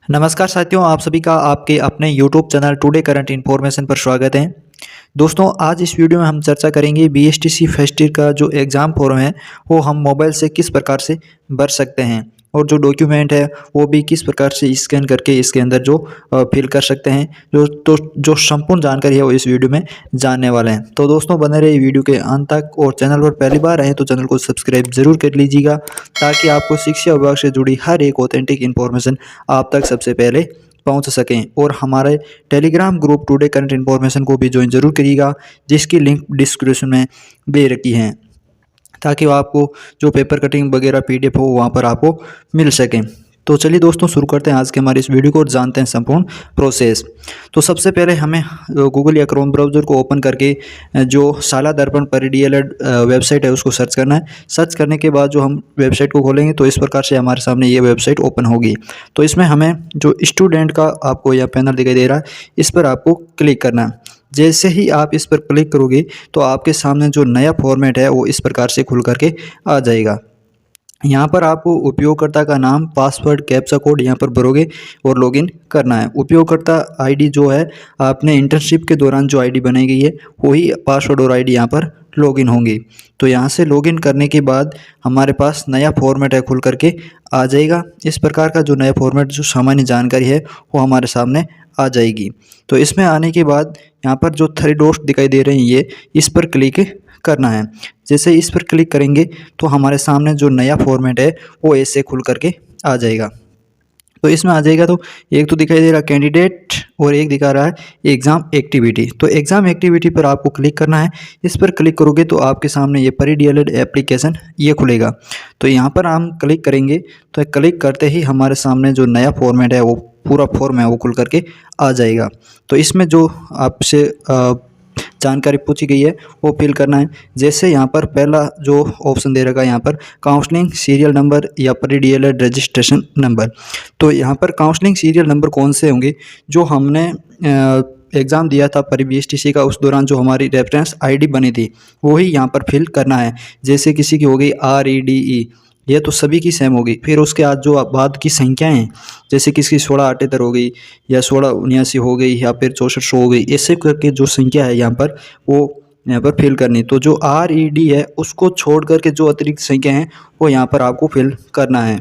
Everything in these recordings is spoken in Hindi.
नमस्कार साथियों, आप सभी का आपके अपने YouTube channel today current information पर स्वागत है। दोस्तों, आज इस वीडियो में हम चर्चा करेंगे बीएसटीसी फर्स्ट ईयर का जो एग्ज़ाम फॉर्म है वो हम मोबाइल से किस प्रकार से भर सकते हैं और जो डॉक्यूमेंट है वो भी किस प्रकार से स्कैन करके इसके अंदर जो फिल कर सकते हैं। जो संपूर्ण जानकारी है वो इस वीडियो में जानने वाले हैं। तो दोस्तों, बने रहिए वीडियो के अंत तक और चैनल पर पहली बार आए तो चैनल को सब्सक्राइब जरूर कर लीजिएगा ताकि आपको शिक्षा विभाग से जुड़ी हर एक ऑथेंटिक इन्फॉर्मेशन आप तक सबसे पहले पहुंच सकें। और हमारे Telegram group today current information को भी ज्वाइन जरूर करिएगा, जिसकी लिंक डिस्क्रिप्शन में दे रखी है, ताकि वो आपको जो पेपर कटिंग वगैरह पीडीएफ हो वहाँ पर आपको मिल सके। तो चलिए दोस्तों, शुरू करते हैं आज के हमारे इस वीडियो को और जानते हैं संपूर्ण प्रोसेस। तो सबसे पहले हमें गूगल या क्रोम ब्राउज़र को ओपन करके जो शाला दर्पण परीडीएलएड वेबसाइट है उसको सर्च करना है। सर्च करने के बाद जो हम वेबसाइट को खोलेंगे तो इस प्रकार से हमारे सामने ये वेबसाइट ओपन होगी। तो इसमें हमें जो स्टूडेंट का आपको यह पैनल दिखाई दे रहा है, इस पर आपको क्लिक करना है। जैसे ही आप इस पर क्लिक करोगे तो आपके सामने जो नया फॉर्मेट है वो इस प्रकार से खुल करके आ जाएगा। यहाँ पर आपको उपयोगकर्ता का नाम, पासवर्ड, कैप्चा कोड यहाँ पर भरोगे और लॉगिन करना है। उपयोगकर्ता आईडी जो है आपने इंटर्नशिप के दौरान जो आईडी बनाई गई है वही पासवर्ड और आईडी यहाँ पर लॉगिन होंगी। तो यहाँ से लॉगिन करने के बाद हमारे पास नया फॉर्मेट है खुल करके आ जाएगा। इस प्रकार का जो नया फॉर्मेट जो सामान्य जानकारी है वो हमारे सामने आ जाएगी। तो इसमें आने के बाद यहाँ पर जो 3 डॉट्स दिखाई दे रहे हैं ये इस पर क्लिक करना है। जैसे इस पर क्लिक करेंगे तो हमारे सामने जो नया फॉर्मेट है वो ऐसे खुल करके आ जाएगा। तो इसमें आ जाएगा तो एक तो दिखाई दे रहा है कैंडिडेट और एक दिखा रहा है एग्ज़ाम एक्टिविटी। तो एग्ज़ाम एक्टिविटी पर आपको क्लिक करना है। इस पर क्लिक करोगे तो आपके सामने ये परीडीएलएड एप्लीकेशन ये खुलेगा। तो यहाँ पर हम क्लिक करेंगे तो क्लिक करते ही हमारे सामने जो नया फॉर्मेट है वो पूरा फॉर्म है वो खुल करके आ जाएगा। तो इसमें जो आपसे जानकारी पूछी गई है वो फिल करना है। जैसे यहाँ पर पहला जो ऑप्शन दे रखा है यहाँ पर काउंसलिंग सीरियल नंबर या परीडीएलएड रजिस्ट्रेशन नंबर। तो यहाँ पर काउंसलिंग सीरियल नंबर कौन से होंगे, जो हमने एग्ज़ाम दिया था परी बीएसटीसी का उस दौरान जो हमारी रेफरेंस आईडी बनी थी वही यहाँ पर फिल करना है। जैसे किसी की हो गई REDE, ये तो सभी की सेम होगी। फिर उसके बाद की संख्याएं हैं, जैसे किसी की 1678 हो गई या 1679 हो गई या फिर 6400 हो गई, ऐसे करके जो संख्या है यहाँ पर वो यहाँ पर फिल करनी। तो जो RED है उसको छोड़ करके जो अतिरिक्त संख्या हैं वो यहाँ पर आपको फिल करना है,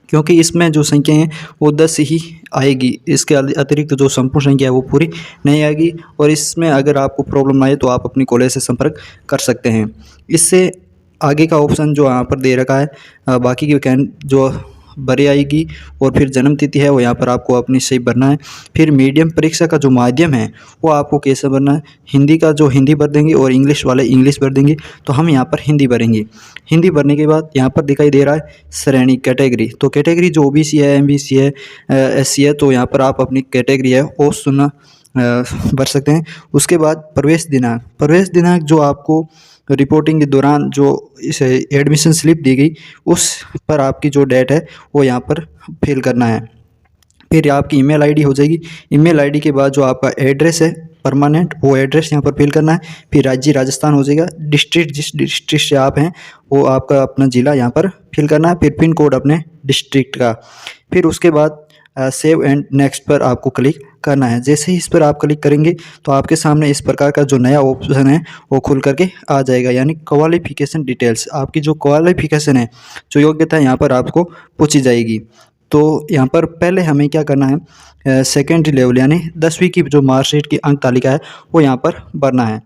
क्योंकि इसमें जो संख्या है वो 10 ही आएगी। इसके अतिरिक्त जो संपूर्ण संख्या है वो पूरी नहीं आएगी। और इसमें अगर आपको प्रॉब्लम आए तो आप अपनी कॉलेज से संपर्क कर सकते हैं। इससे आगे का ऑप्शन जो यहाँ पर दे रखा है बाकी की कैन जो भरी आएगी। और फिर जन्म तिथि है वो यहाँ पर आपको अपनी सही भरना है। फिर मीडियम परीक्षा का जो माध्यम है वो आपको कैसे भरना है, हिंदी का जो हिंदी भर देंगे और इंग्लिश वाले इंग्लिश भर देंगे। तो हम यहाँ पर हिंदी भरेंगे। हिंदी भरने के बाद यहाँ पर दिखाई दे रहा है श्रेणी कैटेगरी। तो कैटेगरी जो OBC है, MBC है, SC है, तो यहाँ पर आप अपनी कैटेगरी है वो सुनना भर सकते हैं। उसके बाद प्रवेश दिनांक जो आपको रिपोर्टिंग के दौरान जो इस एडमिशन स्लिप दी गई उस पर आपकी जो डेट है वो यहाँ पर फिल करना है। फिर आपकी ईमेल आईडी हो जाएगी। ईमेल आईडी के बाद जो आपका एड्रेस है परमानेंट वो एड्रेस यहाँ पर फिल करना है। फिर राज्य राजस्थान हो जाएगा। डिस्ट्रिक्ट जिस डिस्ट्रिक्ट से आप हैं वो आपका अपना ज़िला यहाँ पर फिल करना है। फिर पिन कोड अपने डिस्ट्रिक्ट का। फिर उसके बाद सेव एंड नेक्स्ट पर आपको क्लिक करना है। जैसे ही इस पर आप क्लिक करेंगे तो आपके सामने इस प्रकार का जो नया ऑप्शन है वो खुल करके आ जाएगा, यानी क्वालिफिकेशन डिटेल्स। आपकी जो क्वालिफिकेशन है, जो योग्यता है यहाँ पर आपको पूछी जाएगी। तो यहाँ पर पहले हमें क्या करना है, सेकेंडरी लेवल यानी 10वीं की जो मार्कशीट की अंक तालिका है वो यहाँ पर भरना है।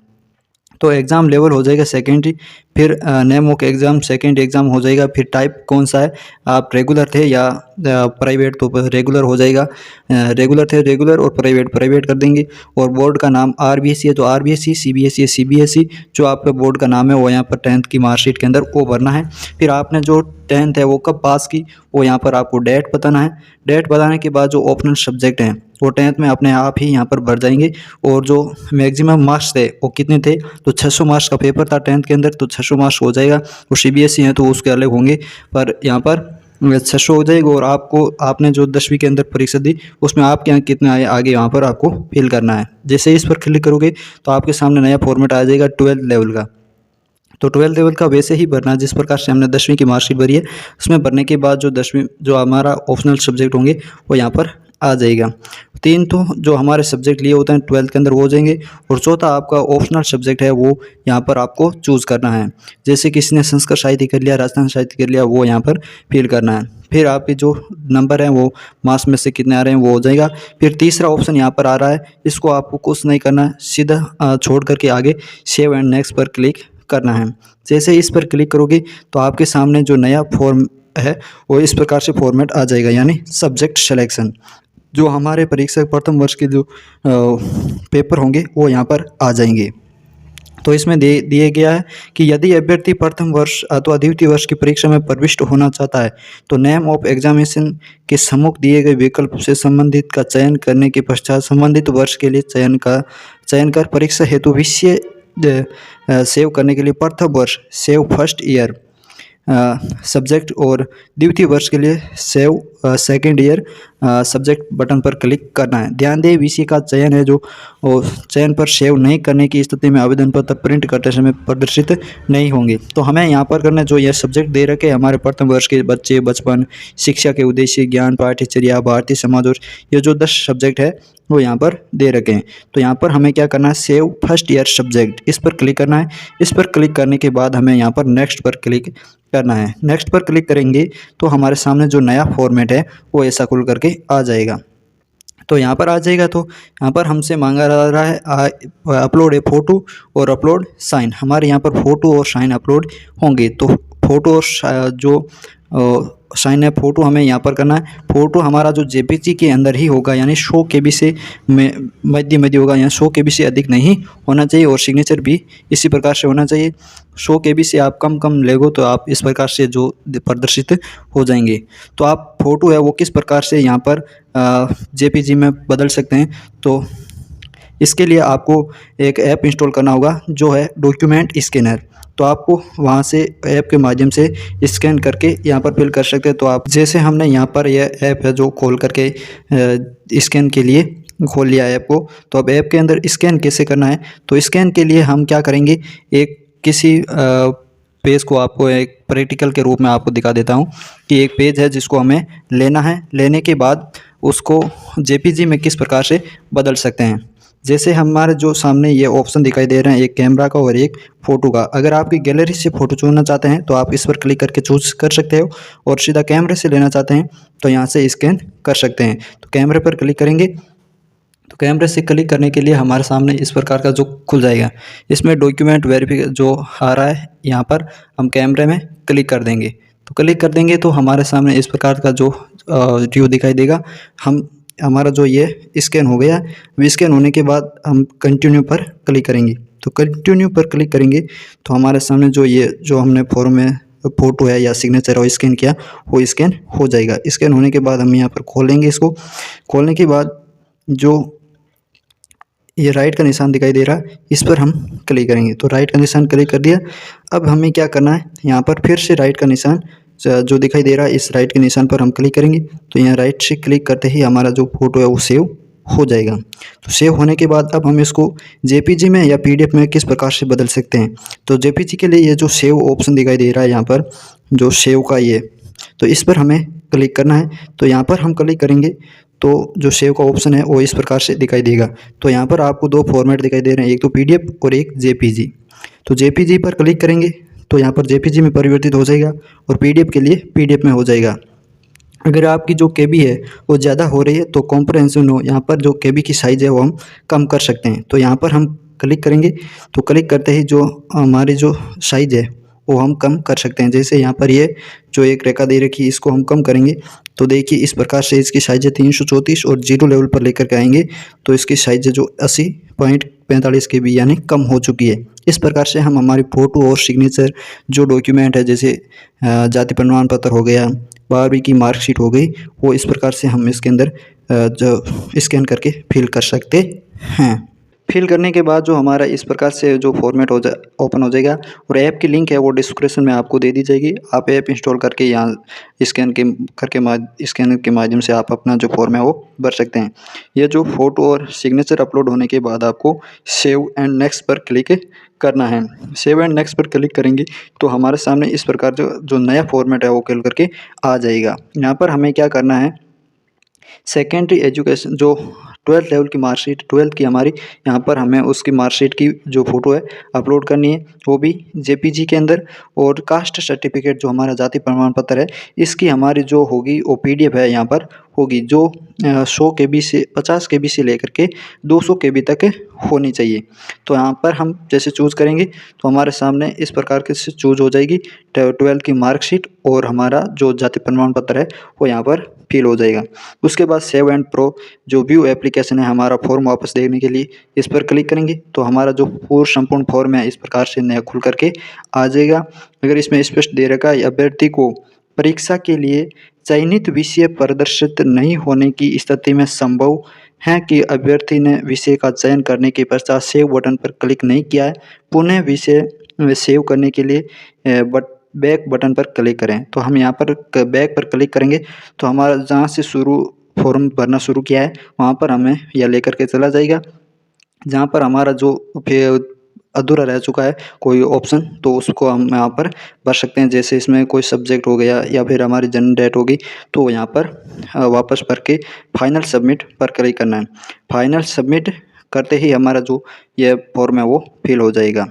तो एग्ज़ाम लेवल हो जाएगा सेकेंडरी। फिर name of exam second exam हो जाएगा। फिर टाइप कौन सा है, आप रेगुलर थे या प्राइवेट, तो रेगुलर हो जाएगा। रेगुलर थे रेगुलर और प्राइवेट कर देंगे। और बोर्ड का नाम RBSE है तो RBSE, CBSE है CBSE, जो आपका बोर्ड का नाम है वो यहाँ पर 10th की मार्कशीट के अंदर वो भरना है। फिर आपने जो 10th है वो कब पास की वो यहाँ पर आपको डेट बताना है। डेट बताने के बाद जो ऑप्शनल सब्जेक्ट हैं वो 10th में अपने आप ही यहाँ पर भर जाएंगे। और जो मैक्सिमम मार्क्स थे वो कितने थे, तो 600 मार्क्स का पेपर था 10th के अंदर, तो 600 मार्क्स हो जाएगा। और CBSE हैं तो उसके अलग होंगे, पर यहाँ पर 600 हो जाएगा। और आपने जो 10वीं के अंदर परीक्षा दी उसमें आपके यहाँ कितने आए आगे यहाँ पर आपको फिल करना है। जैसे इस पर क्लिक करोगे तो आपके सामने नया फॉर्मेट आ जाएगा 12th लेवल का। तो 12th लेवल का वैसे ही भरना जिस प्रकार से हमने 10वीं की मार्कशीट भरी है, उसमें भरने के बाद जो 10वीं जो हमारा ऑप्शनल सब्जेक्ट होंगे वो यहाँ पर आ जाएगा। 3 तो जो हमारे सब्जेक्ट लिए होते हैं 12th के अंदर वो हो जाएंगे, और चौथा आपका ऑप्शनल सब्जेक्ट है वो यहाँ पर आपको चूज़ करना है। जैसे किसी ने संस्कृत साहित्य कर लिया, राजस्थान साहित्य कर लिया, वो यहाँ पर फिल करना है। फिर आपके जो नंबर हैं वो मार्क्स में से कितने आ रहे हैं वो हो जाएगा। फिर तीसरा ऑप्शन यहाँ पर आ रहा है, इसको आपको कुछ नहीं करना है, सीधा छोड़ करके आगे सेव एंड नेक्स्ट पर क्लिक करना है। जैसे इस पर क्लिक करोगे तो आपके सामने जो नया फॉर्म है वो इस प्रकार से फॉर्मेट आ जाएगा, यानी सब्जेक्ट सिलेक्शन। जो हमारे परीक्षा प्रथम वर्ष के जो पेपर होंगे वो यहाँ पर आ जाएंगे। तो इसमें दिए गया है कि यदि अभ्यर्थी प्रथम वर्ष अथवा द्वितीय वर्ष की परीक्षा में प्रविष्ट होना चाहता है तो नेम ऑफ एग्जामिनेशन के सम्मुख दिए गए विकल्प से संबंधित का चयन करने के पश्चात संबंधित वर्ष के लिए चयन कर परीक्षा हेतु विषय सेव करने के लिए प्रथम वर्ष सेव फर्स्ट ईयर सब्जेक्ट और द्वितीय वर्ष के लिए save second year subject button पर क्लिक करना है। ध्यान दें विषय का चयन है जो चयन पर सेव नहीं करने की स्थिति में आवेदन पत्र प्रिंट करते समय प्रदर्शित नहीं होंगे। तो हमें यहाँ पर करना जो यह सब्जेक्ट दे रखे हमारे प्रथम वर्ष के बच्चे, बचपन, शिक्षा के उद्देश्य, ज्ञान, पाठ्यचर्या, भारतीय समाज, और ये जो 10 सब्जेक्ट है वो यहाँ पर दे रखे हैं। तो यहाँ पर हमें क्या करना है, सेव फर्स्ट ईयर सब्जेक्ट, इस पर क्लिक करना है। इस पर क्लिक करने के बाद हमें यहाँ पर नेक्स्ट पर क्लिक करना है। नेक्स्ट पर क्लिक करेंगे तो हमारे सामने जो नया फॉर्मेट है वो ऐसा खुल करके आ जाएगा। तो यहाँ पर आ जाएगा तो यहाँ पर हमसे मांगा जा रहा है अपलोड ए फ़ोटो और अपलोड साइन। हमारे यहाँ पर फ़ोटो और साइन अपलोड होंगे। तो फ़ोटो और जो साइन है फ़ोटो हमें यहाँ पर करना है। फ़ोटो हमारा जो जेपीजी के अंदर ही होगा, यानी 100 KB से मध्य होगा, यहाँ 100 KB से अधिक नहीं होना चाहिए, और सिग्नेचर भी इसी प्रकार से होना चाहिए। 100 KB से आप कम लेगो तो आप इस प्रकार से जो प्रदर्शित हो जाएंगे। तो आप फ़ोटो है वो किस प्रकार से यहाँ पर जेपीजी में बदल सकते हैं, तो इसके लिए आपको एक ऐप इंस्टॉल करना होगा जो है डॉक्यूमेंट स्कैनर। तो आपको वहाँ से ऐप के माध्यम से स्कैन करके यहाँ पर फिल कर सकते हैं। तो आप जैसे हमने यहाँ पर यह ऐप है जो खोल करके स्कैन के लिए खोल लिया ऐप को, तो अब ऐप के अंदर स्कैन कैसे करना है, तो स्कैन के लिए हम क्या करेंगे, एक किसी पेज को आपको एक प्रैक्टिकल के रूप में आपको दिखा देता हूँ कि एक पेज है जिसको हमें लेना है। लेने के बाद उसको जेपीजी में किस प्रकार से बदल सकते हैं। जैसे हमारे जो सामने ये ऑप्शन दिखाई दे रहे हैं, एक कैमरा का और एक फ़ोटो का। अगर आपकी गैलरी से फ़ोटो चुनना चाहते हैं तो आप इस पर क्लिक करके चूज़ कर सकते हो, और सीधा कैमरे से लेना चाहते हैं तो यहाँ से स्कैन कर सकते हैं। तो कैमरे पर क्लिक करेंगे तो कैमरे से क्लिक करने के लिए हमारे सामने इस प्रकार का जो खुल जाएगा, इसमें डॉक्यूमेंट वेरिफिकेशन जो आ रहा है यहाँ पर हम कैमरे में क्लिक कर देंगे। तो क्लिक कर देंगे तो हमारे सामने इस प्रकार का जो व्यू दिखाई देगा। हमारा जो ये स्कैन हो गया, स्कैन होने के बाद हम कंटिन्यू पर क्लिक करेंगे। तो कंटिन्यू पर क्लिक करेंगे तो हमारे सामने जो हमने फॉर्म में फ़ोटो है या सिग्नेचर है स्कैन किया वो स्कैन हो जाएगा। स्कैन होने के बाद हम यहाँ पर खोलेंगे। इसको खोलने के बाद जो ये राइट का निशान दिखाई दे रहा है इस पर हम क्लिक करेंगे। तो राइट का निशान क्लिक कर दिया। अब हमें क्या करना है, यहाँ पर फिर से राइट का निशान जो दिखाई दे रहा है इस राइट के निशान पर हम क्लिक करेंगे। तो यहाँ राइट से क्लिक करते ही हमारा जो फ़ोटो है वो सेव हो जाएगा। तो सेव होने के बाद अब हम इसको जेपीजी में या पीडीएफ में किस प्रकार से बदल सकते हैं। तो जेपीजी के लिए ये जो सेव ऑप्शन दिखाई दे रहा है यहाँ पर जो सेव का ये, तो इस पर हमें क्लिक करना है। तो यहाँ पर हम क्लिक करेंगे तो जो सेव का ऑप्शन है वो इस प्रकार से दिखाई देगा। तो यहाँ पर आपको 2 फॉर्मेट दिखाई दे रहे हैं, एक तो पीडीएफ और एक जेपीजी। तो जेपीजी पर क्लिक करेंगे तो यहाँ पर जेपीजी में परिवर्तित हो जाएगा, और पीडीएफ के लिए पीडीएफ में हो जाएगा। अगर आपकी जो केबी है वो ज़्यादा हो रही है तो कॉम्प्रहेंसिव नो, यहाँ पर जो केबी की साइज़ है वो हम कम कर सकते हैं। तो यहाँ पर हम क्लिक करेंगे तो क्लिक करते ही जो हमारी जो साइज़ है वो हम कम कर सकते हैं। जैसे यहाँ पर ये जो एक रेखा दे रखी है इसको हम कम करेंगे तो देखिए इस प्रकार से इसकी साइज़ है 334, और 0 लेवल पर लेकर के आएंगे तो इसकी साइज़ है जो 80.45 KB यानी कम हो चुकी है। इस प्रकार से हम हमारी फ़ोटो और सिग्नेचर जो डॉक्यूमेंट है जैसे जाति प्रमाण पत्र हो गया, 12वीं की मार्कशीट हो गई, वो इस प्रकार से हम इसके अंदर जो स्कैन करके फिल कर सकते हैं। फिल करने के बाद जो हमारा इस प्रकार से जो फॉर्मेट ओपन हो जाएगा और ऐप की लिंक है वो डिस्क्रिप्शन में आपको दे दी जाएगी। आप ऐप इंस्टॉल करके यहाँ स्कैन के माध्यम से आप अपना जो फॉर्म है वो भर सकते हैं। ये जो फ़ोटो और सिग्नेचर अपलोड होने के बाद आपको सेव एंड नेक्स्ट पर क्लिक करना है। सेव एंड नेक्स्ट पर क्लिक करेंगे तो हमारे सामने इस प्रकार जो नया फॉर्मेट है वो खुल करके आ जाएगा। यहाँ पर हमें क्या करना है, सेकेंडरी एजुकेशन जो 12th लेवल की मार्कशीट 12th की हमारी, यहाँ पर हमें उसकी मार्कशीट की जो फ़ोटो है अपलोड करनी है, वो भी जेपीजी के अंदर। और कास्ट सर्टिफिकेट जो हमारा जाति प्रमाण पत्र है, इसकी हमारी जो होगी वो पीडीएफ है यहाँ पर होगी, जो 100 केबी से 50 केबी से लेकर के 200 केबी तक होनी चाहिए। तो यहाँ पर हम जैसे चूज़ करेंगे तो हमारे सामने इस प्रकार के से चूज़ हो जाएगी 12th की मार्कशीट और हमारा जो जाति प्रमाण पत्र है वो यहाँ पर फिल हो जाएगा। उसके बाद सेव एंड प्रो जो व्यू एप्लीकेशन है हमारा फॉर्म वापस देखने के लिए, इस पर क्लिक करेंगे तो हमारा जो पूर्ण संपूर्ण फॉर्म है इस प्रकार से नया खुल करके आ जाएगा। अगर इसमें स्पष्ट दे रखा है अभ्यर्थी को परीक्षा के लिए चयनित विषय प्रदर्शित नहीं होने की स्थिति में संभव है कि अभ्यर्थी ने विषय का चयन करने के पश्चात सेव बटन पर क्लिक नहीं किया है, पुनः विषय सेव करने के लिए बैक बटन पर क्लिक करें। तो हम यहाँ पर बैक पर क्लिक करेंगे तो हमारा जहाँ से फॉर्म भरना शुरू किया है वहाँ पर हमें यह लेकर के चला जाएगा, जहाँ पर हमारा जो अधूरा रह चुका है कोई ऑप्शन, तो उसको हम यहाँ पर भर सकते हैं। जैसे इसमें कोई सब्जेक्ट हो गया या फिर हमारी जन्म डेट होगी, तो यहाँ पर वापस भर के फाइनल सबमिट पर क्लिक करना है। फाइनल सबमिट करते ही हमारा जो ये फॉर्म है वो फिल हो जाएगा।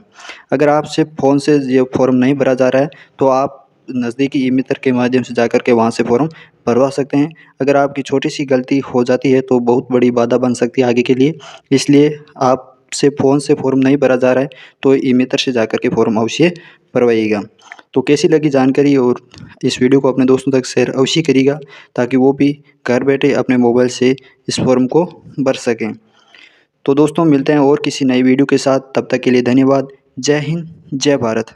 अगर आपसे फ़ोन से ये फॉर्म नहीं भरा जा रहा है तो आप नज़दीकी ई-मित्र के माध्यम से जाकर के वहाँ से फॉर्म भरवा सकते हैं। अगर आपकी छोटी सी गलती हो जाती है तो बहुत बड़ी बाधा बन सकती है आगे के लिए, इसलिए आपसे फ़ोन से फॉर्म नहीं भरा जा रहा है तो ई-मित्र से जाकर के फॉर्म अवश्य भरवाइएगा। तो कैसी लगी जानकारी, और इस वीडियो को अपने दोस्तों तक शेयर अवश्य करिएगा ताकि वो भी घर बैठे अपने मोबाइल से इस फॉर्म को भर सकें। तो दोस्तों मिलते हैं और किसी नई वीडियो के साथ, तब तक के लिए धन्यवाद। जय हिंद, जय भारत।